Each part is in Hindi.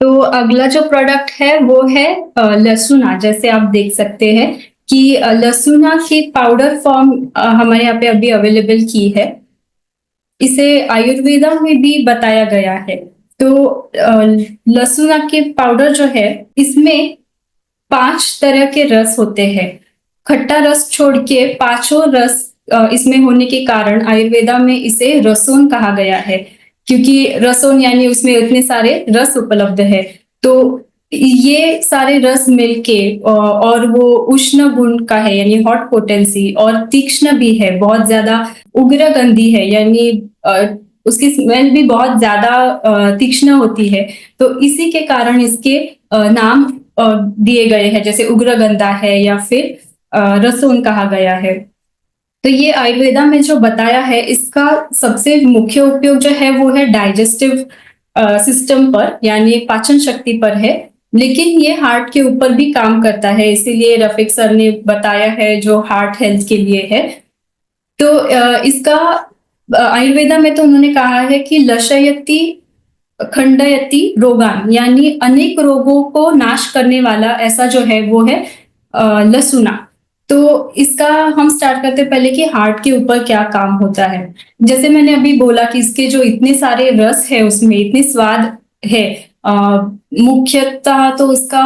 तो अगला जो प्रोडक्ट है वो है लहसुना। जैसे आप देख सकते हैं कि लहसुना की पाउडर फॉर्म हमारे यहाँ पे अभी अवेलेबल की है। इसे आयुर्वेदा में भी बताया गया है। तो लहसुना के पाउडर जो है, इसमें 5 तरह के रस होते हैं। खट्टा रस छोड़ के पांचों रस इसमें होने के कारण आयुर्वेदा में इसे रसोन कहा गया है। क्योंकि रसोन यानी उसमें इतने सारे रस उपलब्ध है। तो ये सारे रस मिलके और वो उष्ण गुण का है, यानी हॉट पोटेंसी, और तीक्ष्ण भी है, बहुत ज्यादा उग्र गंधी है, यानी उसकी स्मेल भी बहुत ज्यादा तीक्ष्ण होती है। तो इसी के कारण इसके नाम दिए गए हैं, जैसे उग्रगंधा है या फिर रसोन कहा गया है। तो ये आयुर्वेदा में जो बताया है, इसका सबसे मुख्य उपयोग जो है वो है डाइजेस्टिव सिस्टम पर, यानी पाचन शक्ति पर है। लेकिन ये हार्ट के ऊपर भी काम करता है, इसीलिए रफीक सर ने बताया है जो हार्ट हेल्थ के लिए है। तो इसका आयुर्वेदा में तो उन्होंने कहा है कि लशयति खंडयति रोगान, यानी अनेक रोगों को नाश करने वाला ऐसा जो है वो है लहसुना। तो इसका हम स्टार्ट करते पहले कि हार्ट के ऊपर क्या काम होता है। जैसे मैंने अभी बोला कि इसके जो इतने सारे रस है, उसमें इतने स्वाद है। मुख्यतः तो उसका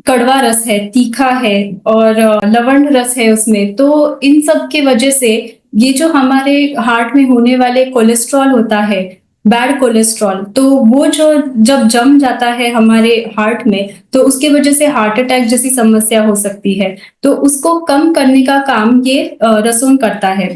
कड़वा रस है, तीखा है, और लवण रस है उसमें। तो इन सब के वजह से ये जो हमारे हार्ट में होने वाले कोलेस्ट्रॉल होता है, बैड कोलेस्ट्रॉल, तो वो जो जब जम जाता है हमारे हार्ट में, तो उसके वजह से हार्ट अटैक जैसी समस्या हो सकती है। तो उसको कम करने का काम ये रसोन करता है।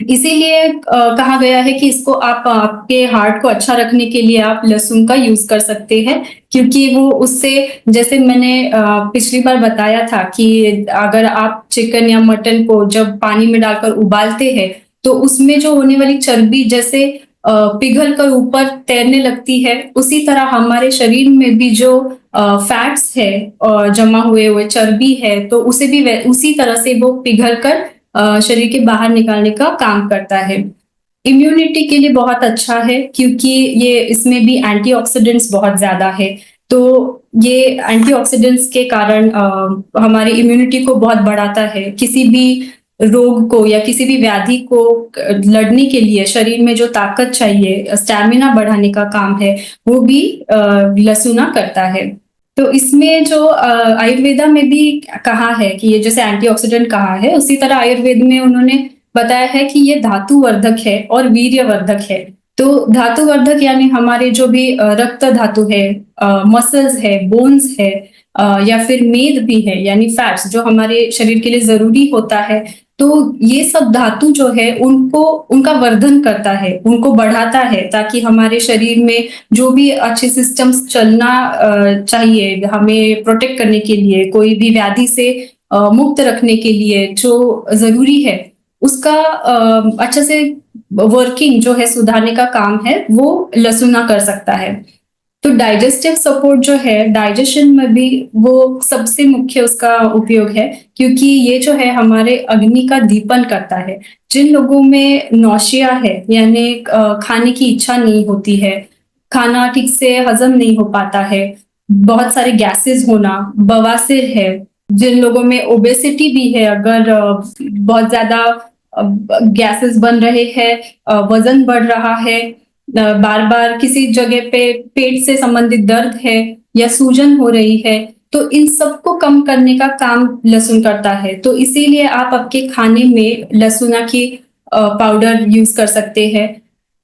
इसीलिए कहा गया है कि इसको आप आपके हार्ट को अच्छा रखने के लिए आप लहसुन का यूज कर सकते हैं। क्योंकि वो उससे, जैसे मैंने पिछली बार बताया था कि अगर आप चिकन या मटन को जब पानी में डालकर उबालते हैं, तो उसमें जो होने वाली चर्बी जैसे पिघल कर ऊपर तैरने लगती है, उसी तरह हमारे शरीर में भी जो फैट्स है और जमा हुए हुए चर्बी है, तो उसे भी उसी तरह से वो पिघल कर शरीर के बाहर निकालने का काम करता है। इम्यूनिटी के लिए बहुत अच्छा है, क्योंकि ये इसमें भी एंटीऑक्सीडेंट्स बहुत ज्यादा है। तो ये एंटीऑक्सीडेंट्स के कारण हमारी इम्यूनिटी को बहुत बढ़ाता है। किसी भी रोग को या किसी भी व्याधि को लड़ने के लिए शरीर में जो ताकत चाहिए, स्टैमिना बढ़ाने का काम है, वो भी लहसुना करता है। तो इसमें जो आयुर्वेदा में भी कहा है कि ये जैसे एंटीऑक्सीडेंट कहा है, उसी तरह आयुर्वेद में उन्होंने बताया है कि ये धातुवर्धक है और वीर्यवर्धक है। तो धातुवर्धक यानी हमारे जो भी रक्त धातु है, मसल्स है, बोन्स है, या फिर मेद भी है, यानी फैट्स जो हमारे शरीर के लिए जरूरी होता है। तो ये सब धातु जो है उनको, उनका वर्धन करता है, उनको बढ़ाता है, ताकि हमारे शरीर में जो भी अच्छे सिस्टम्स चलना चाहिए हमें प्रोटेक्ट करने के लिए, कोई भी व्याधि से मुक्त रखने के लिए जो जरूरी है, उसका अच्छे से वर्किंग जो है, सुधारने का काम है, वो लहसुना कर सकता है। तो डाइजेस्टिव सपोर्ट जो है, डाइजेशन में भी वो सबसे मुख्य उसका उपयोग है। क्योंकि ये जो है हमारे अग्नि का दीपन करता है। जिन लोगों में नौशिया है, यानी खाने की इच्छा नहीं होती है, खाना ठीक से हजम नहीं हो पाता है, बहुत सारे गैसेस होना, बवासीर है, जिन लोगों में ओबेसिटी भी है, अगर बहुत ज्यादा गैसेस बन रहे हैं, वजन बढ़ रहा है, बार बार किसी जगह पे पेट से संबंधित दर्द है या सूजन हो रही है, तो इन सबको कम करने का काम लहसुन करता है। तो इसीलिए आप आपके खाने में लहसुना की पाउडर यूज कर सकते हैं।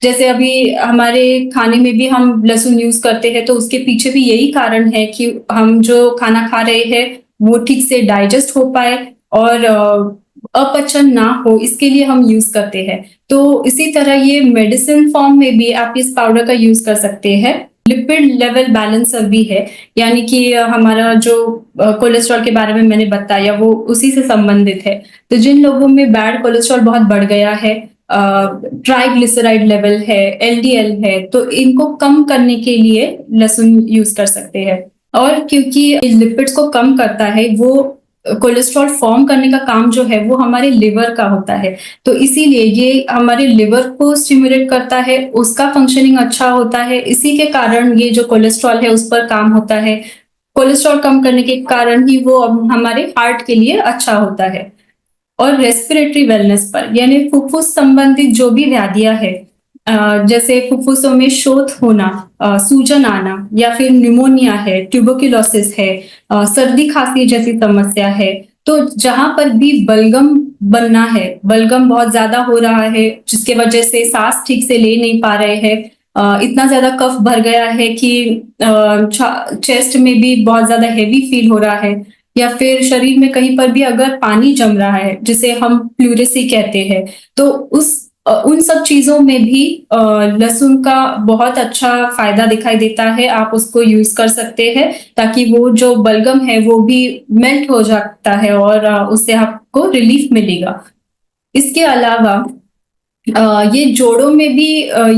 जैसे अभी हमारे खाने में भी हम लहसुन यूज करते हैं, तो उसके पीछे भी यही कारण है कि हम जो खाना खा रहे हैं वो ठीक से डाइजेस्ट हो पाए और अपचन ना हो, इसके लिए हम यूज करते हैं। तो इसी तरह ये मेडिसिन फॉर्म में भी आप इस पाउडर का यूज कर सकते हैं। लिपिड लेवल बैलेंसर भी है, यानी कि हमारा जो कोलेस्ट्रॉल के बारे में मैंने बताया वो उसी से संबंधित है। तो जिन लोगों में बैड कोलेस्ट्रॉल बहुत बढ़ गया है, ट्राइग्लिसराइड लेवल है, एलडीएल है, तो इनको कम करने के लिए लहसुन यूज कर सकते हैं। और क्योंकि लिपिड्स को कम करता है, वो कोलेस्ट्रॉल फॉर्म करने का काम जो है वो हमारे लिवर का होता है। तो इसीलिए ये हमारे लिवर को स्टिमुलेट करता है, उसका फंक्शनिंग अच्छा होता है, इसी के कारण ये जो कोलेस्ट्रॉल है उस पर काम होता है। कोलेस्ट्रॉल कम करने के कारण ही वो हमारे हार्ट के लिए अच्छा होता है। और रेस्पिरेटरी वेलनेस पर, यानी फुफ्फुस संबंधित जो भी व्याधियां है, जैसे फुफ्फुसों में शोथ होना, सूजन आना, या फिर निमोनिया है, ट्यूबरक्लोसिस है, सर्दी खांसी जैसी समस्या है, तो जहां पर भी बलगम बनना है, बलगम बहुत ज्यादा हो रहा है जिसके वजह से सांस ठीक से ले नहीं पा रहे हैं, इतना ज्यादा कफ भर गया है कि चेस्ट में भी बहुत ज्यादा हेवी फील हो रहा है, या फिर शरीर में कहीं पर भी अगर पानी जम रहा है जिसे हम प्लूरेसी कहते हैं, तो उन सब चीजों में भी लहसुन का बहुत अच्छा फायदा दिखाई देता है। आप उसको यूज कर सकते हैं ताकि वो जो बलगम है वो भी मेल्ट हो जाता है और उससे आपको रिलीफ मिलेगा। इसके अलावा ये जोड़ों में भी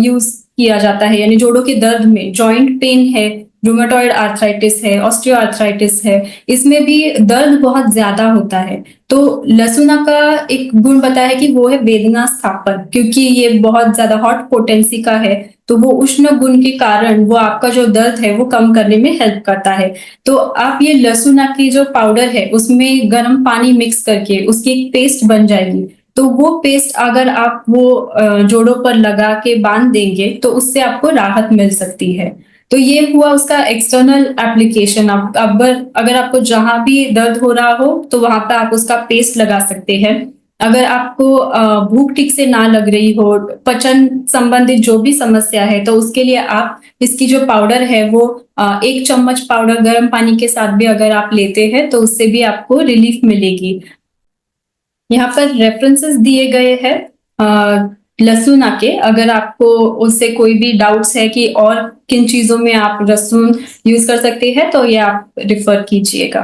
यूज किया जाता है, यानी जोड़ों के दर्द में, जॉइंट पेन है, रूमेटॉइड आर्थराइटिस है, ऑस्टियो आर्थराइटिस है, इसमें भी दर्द बहुत ज्यादा होता है। तो लहसुना का एक गुण बताया है कि वो है वेदना स्थापन, क्योंकि ये बहुत ज्यादा हॉट पोटेंसी का है, तो वो उष्ण गुण के कारण वो आपका जो दर्द है वो कम करने में हेल्प करता है। तो आप ये लहसुना की जो पाउडर है उसमें गर्म पानी मिक्स करके उसकी एक पेस्ट बन जाएगी, तो वो पेस्ट अगर आप वो जोड़ों पर लगा के बांध देंगे तो उससे आपको राहत मिल सकती है। तो ये हुआ उसका एक्सटर्नल एप्लीकेशन। आप अगर आपको जहां भी दर्द हो रहा हो तो वहां पे आप उसका पेस्ट लगा सकते हैं। अगर आपको भूख ठीक से ना लग रही हो, पचन संबंधित जो भी समस्या है, तो उसके लिए आप इसकी जो पाउडर है वो 1 चम्मच पाउडर गर्म पानी के साथ भी अगर आप लेते हैं तो उससे भी आपको रिलीफ मिलेगी। यहाँ पर रेफरेंसेस दिए गए हैं लहसुना के, अगर आपको उससे कोई भी डाउट्स है कि और किन चीजों में आप लहसुन यूज कर सकते हैं तो ये आप रिफर कीजिएगा।